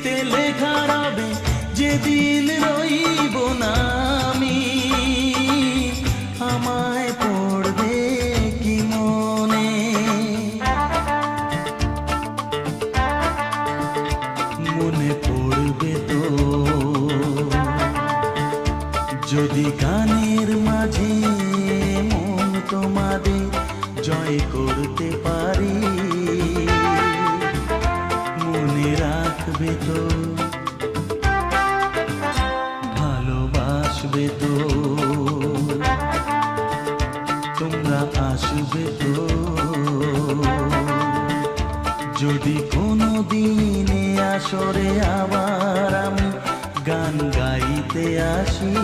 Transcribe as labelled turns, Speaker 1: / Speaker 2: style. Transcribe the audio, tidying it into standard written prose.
Speaker 1: স্মৃতিতে লেখা রবে যেদিন রইব না আমি, আমায় পড়বে কি মনে? মনে পড়বে তো যদি গানের মাঝে মন তোমাদের জয় করতে পারি। মনে রাখবে তো, ভালোবাসবে তো, তোমরা আসবে তো যদি কোনো দিনে আসরে আবার আমি গান গাইতে আসি।